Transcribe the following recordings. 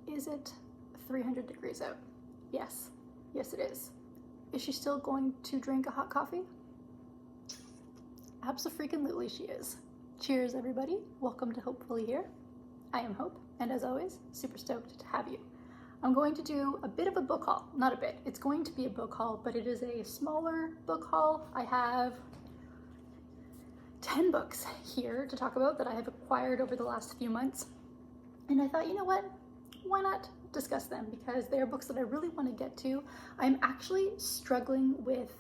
Is it 300 degrees out? Yes. Yes, it is. Is she still going to drink a hot coffee? Abso-freaking-lutely she is. Cheers, everybody. Welcome to Hopefully Here. I am Hope, and as always, super stoked to have you. I'm going to do a bit of a book haul. Not a bit. It's going to be a book haul, but it is a smaller book haul. I have 10 books here to talk about that I have acquired over the last few months. And I thought, you know what? Why not discuss them? Because they are books that I really want to get to. I'm actually struggling with,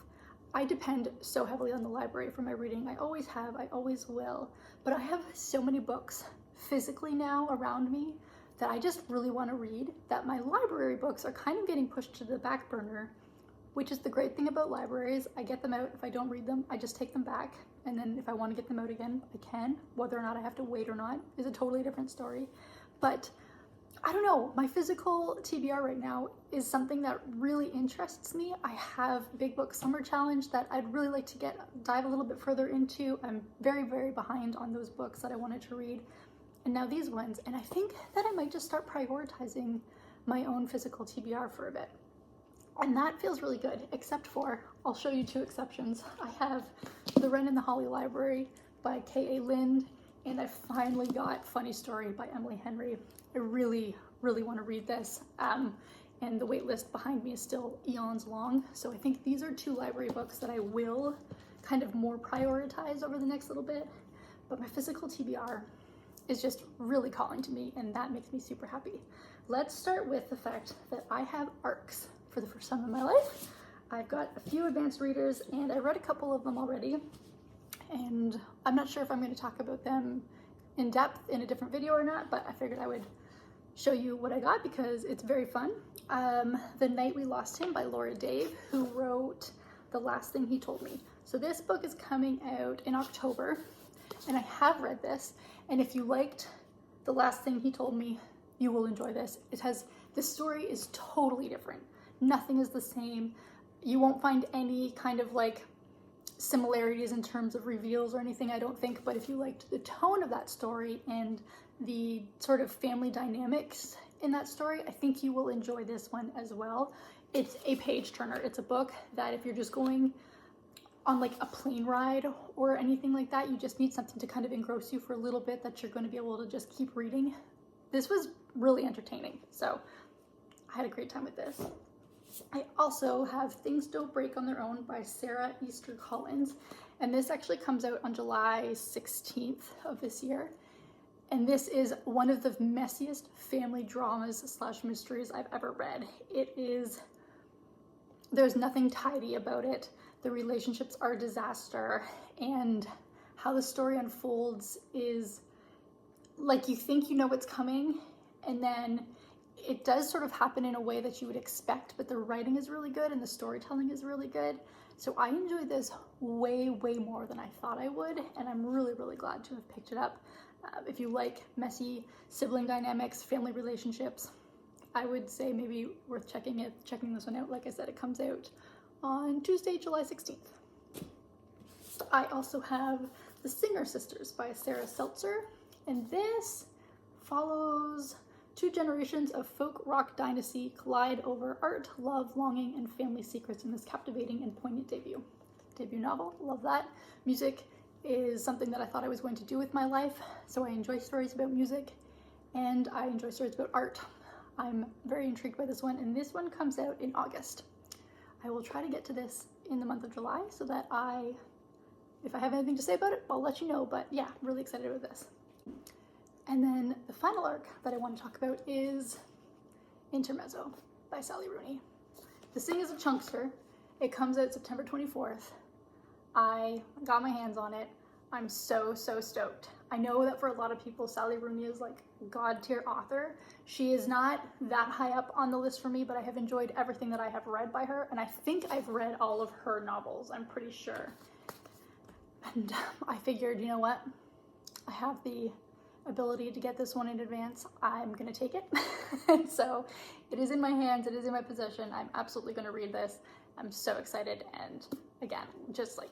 I depend so heavily on the library for my reading. I always have, I always will. But I have so many books physically now around me that I just really want to read that my library books are kind of getting pushed to the back burner, which is the great thing about libraries. I get them out. If I don't read them, I just take them back. And then if I want to get them out again, I can. Whether or not I have to wait or not is a totally different story. But I don't know, my physical TBR right now is something that really interests me. I have Big Book Summer Challenge that I'd really like to dive a little bit further into. I'm very, very behind on those books that I wanted to read. And now these ones, and I think that I might just start prioritizing my own physical TBR for a bit. And that feels really good, except for, I'll show you two exceptions. I have The Wren and the Holly Library by K.A. Lind, and I finally got Funny Story by Emily Henry. I really, really want to read this. And the wait list behind me is still eons long. So I think these are two library books that I will kind of more prioritize over the next little bit. But my physical TBR is just really calling to me, and that makes me super happy. Let's start with the fact that I have ARCs for the first time in my life. I've got a few advanced readers, and I read a couple of them already. And I'm not sure if I'm going to talk about them in depth in a different video or not, but I figured I would show you what I got because it's very fun. The Night We Lost Him by Laura Dave, who wrote The Last Thing He Told Me. So this book is coming out in October, and I have read this. And if you liked The Last Thing He Told Me, you will enjoy this. This story is totally different. Nothing is the same. You won't find any kind of like similarities in terms of reveals or anything, I don't think, but if you liked the tone of that story and the sort of family dynamics in that story, I think you will enjoy this one as well. It's a page turner. It's a book that if you're just going on like a plane ride or anything like that, you just need something to kind of engross you for a little bit that you're going to be able to just keep reading. This was really entertaining, so I had a great time with this. I also have Things Don't Break on Their Own by Sarah Easter Collins, and this actually comes out on July 16th of this year. And this is one of the messiest family dramas / mysteries I've ever read. There's nothing tidy about it. The relationships are a disaster, and how the story unfolds is like you think you know what's coming, and then it does sort of happen in a way that you would expect, but the writing is really good and the storytelling is really good. So I enjoyed this way, way more than I thought I would, and I'm really, really glad to have picked it up. If you like messy sibling dynamics, family relationships, I would say maybe worth checking this one out. Like I said, it comes out on Tuesday, July 16th. I also have The Singer Sisters by Sarah Seltzer, and this follows two generations of folk rock dynasty collide over art, love, longing, and family secrets in this captivating and poignant debut novel. Love that. Music is something that I thought I was going to do with my life, so I enjoy stories about music, and I enjoy stories about art. I'm very intrigued by this one, and this one comes out in August. I will try to get to this in the month of July so that if I have anything to say about it, I'll let you know, but yeah, really excited about this. And then the final arc that I want to talk about is Intermezzo by Sally Rooney. This thing is a chunkster. It comes out September 24th. I got my hands on it. I'm so, so stoked. I know that for a lot of people, Sally Rooney is like god tier author. She is not that high up on the list for me, but I have enjoyed everything that I have read by her. And I think I've read all of her novels, I'm pretty sure. And I figured, you know what? I have the ability to get this one in advance. I'm gonna take it. And so it is in my hands, it is in my possession. I'm absolutely gonna read this. I'm so excited, and again, just like,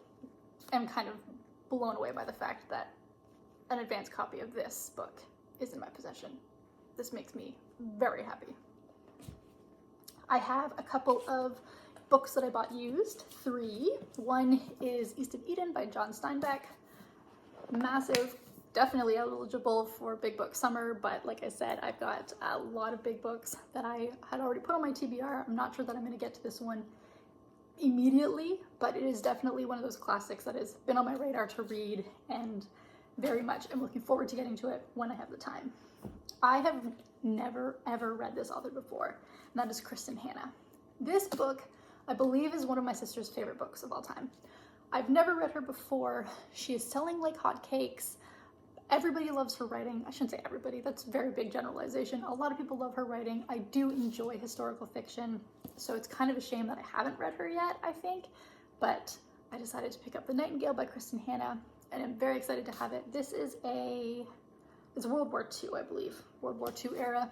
I'm kind of blown away by the fact that an advanced copy of this book is in my possession. this makes me very happy. I have a couple of books that I bought used, 3. One is East of Eden by John Steinbeck. Massive, definitely eligible for Big Book Summer, but like I said, I've got a lot of big books that I had already put on my TBR. I'm not sure that I'm going to get to this one immediately, but it is definitely one of those classics that has been on my radar to read, and very much I'm looking forward to getting to it when I have the time. I have never ever read this author before, and that is Kristin Hannah. This book, I believe, is one of my sister's favorite books of all time. I've never read her before. She is selling like hotcakes. Everybody loves her writing. I shouldn't say everybody, that's a very big generalization. A lot of people love her writing. I do enjoy historical fiction, so it's kind of a shame that I haven't read her yet, I think, but I decided to pick up The Nightingale by Kristin Hannah, and I'm very excited to have it. This is it's World War II, I believe, World War II era,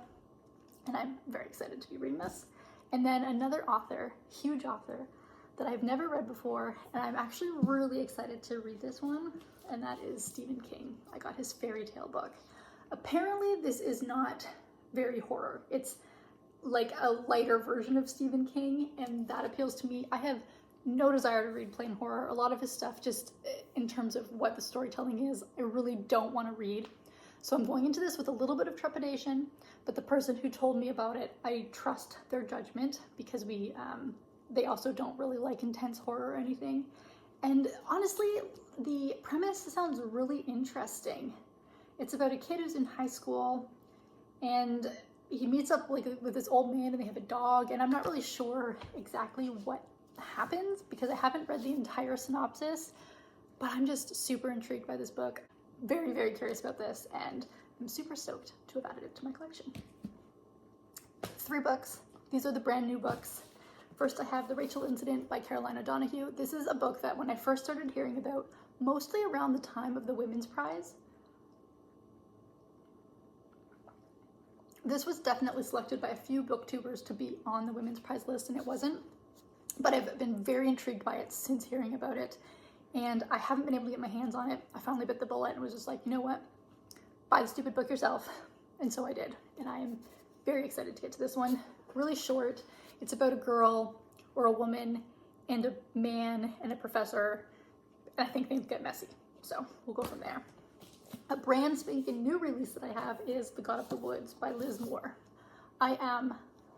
and I'm very excited to be reading this. And then another author, huge author, that I've never read before, and I'm actually really excited to read this one, and that is Stephen King. I got his fairy tale book. Apparently this is not very horror. It's like a lighter version of Stephen King, and that appeals to me. I have no desire to read plain horror. A lot of his stuff, just in terms of what the storytelling is, I really don't want to read. So I'm going into this with a little bit of trepidation, but the person who told me about it, I trust their judgment, because they also don't really like intense horror or anything. And honestly, the premise sounds really interesting. It's about a kid who's in high school, and he meets up with this old man, and they have a dog, and I'm not really sure exactly what happens because I haven't read the entire synopsis, but I'm just super intrigued by this book. Very, very curious about this, and I'm super stoked to have added it to my collection. 3 books. These are the brand new books. First, I have The Rachel Incident by Caroline O'Donoghue. This is a book that when I first started hearing about, mostly around the time of the Women's Prize, this was definitely selected by a few booktubers to be on the Women's Prize list, and it wasn't. But I've been very intrigued by it since hearing about it, and I haven't been able to get my hands on it. I finally bit the bullet and was just like, you know what? Buy the stupid book yourself. And so I did, and I am very excited to get to this one. Really short. It's about a girl or a woman and a man and a professor, and I think things get messy. So we'll go from there. A brand spanking new release that I have is The God of the Woods by Liz Moore. I am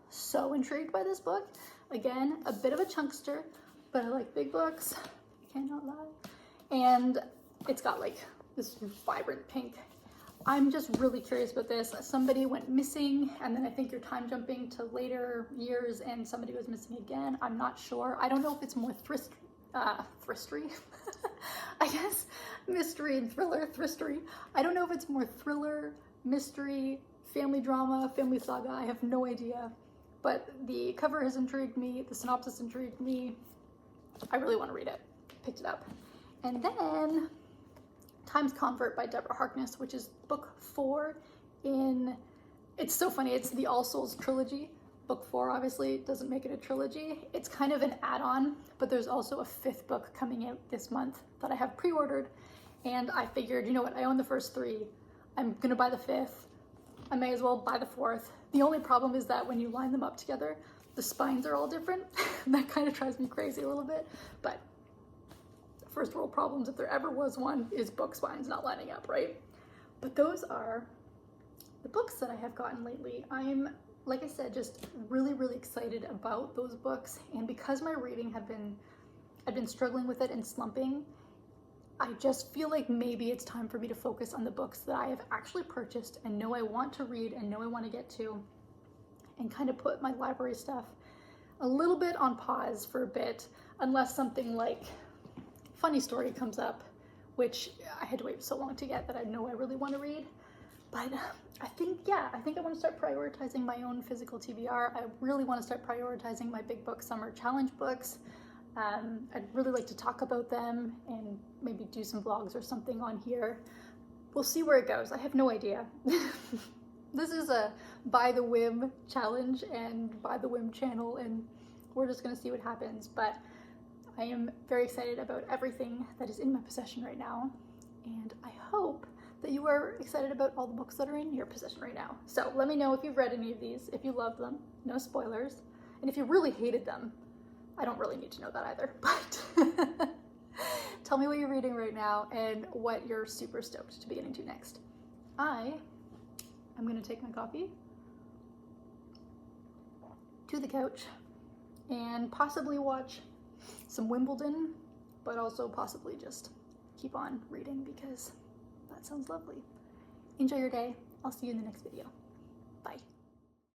so intrigued by this book. Again, a bit of a chunkster, but I like big books. I cannot lie. And it's got like this vibrant pink. I'm just really curious about this. Somebody went missing, and then I think you're time jumping to later years, and somebody was missing again. I'm not sure. I don't know if it's more thristery. I guess mystery and thriller, thristery. I don't know if it's more thriller, mystery, family drama, family saga. I have no idea. But the cover has intrigued me. The synopsis intrigued me. I really want to read it. Picked it up. And then Time's Convert by Deborah Harkness, which is book 4 in, it's so funny, it's the All Souls trilogy. Book 4 obviously doesn't make it a trilogy. It's kind of an add-on, but there's also a 5th book coming out this month that I have pre-ordered, and I figured, you know what, I own the first 3. I'm gonna buy the 5th. I may as well buy the 4th. The only problem is that when you line them up together, the spines are all different. That kind of drives me crazy a little bit, but first world problems, if there ever was one, is book spines not lining up, right? But those are the books that I have gotten lately. I'm, like I said, just really, really excited about those books. And because my reading I've been struggling with it and slumping, I just feel like maybe it's time for me to focus on the books that I have actually purchased and know I want to read and know I want to get to, and kind of put my library stuff a little bit on pause for a bit, unless something like Funny Story comes up, which I had to wait so long to get that I know I really want to read. But I think I want to start prioritizing my own physical TBR. I really want to start prioritizing my Big Book Summer Challenge books. I'd really like to talk about them and maybe do some vlogs or something on here. We'll see where it goes. I have no idea. This is a by the whim challenge and by the whim channel, and we're just gonna see what happens. But I am very excited about everything that is in my possession right now, and I hope that you are excited about all the books that are in your possession right now. So let me know if you've read any of these, if you love them, no spoilers, and if you really hated them. I don't really need to know that either, but tell me what you're reading right now and what you're super stoked to be getting to next. I'm gonna take my coffee to the couch and possibly watch some Wimbledon, but also possibly just keep on reading because that sounds lovely. Enjoy your day. I'll see you in the next video. Bye.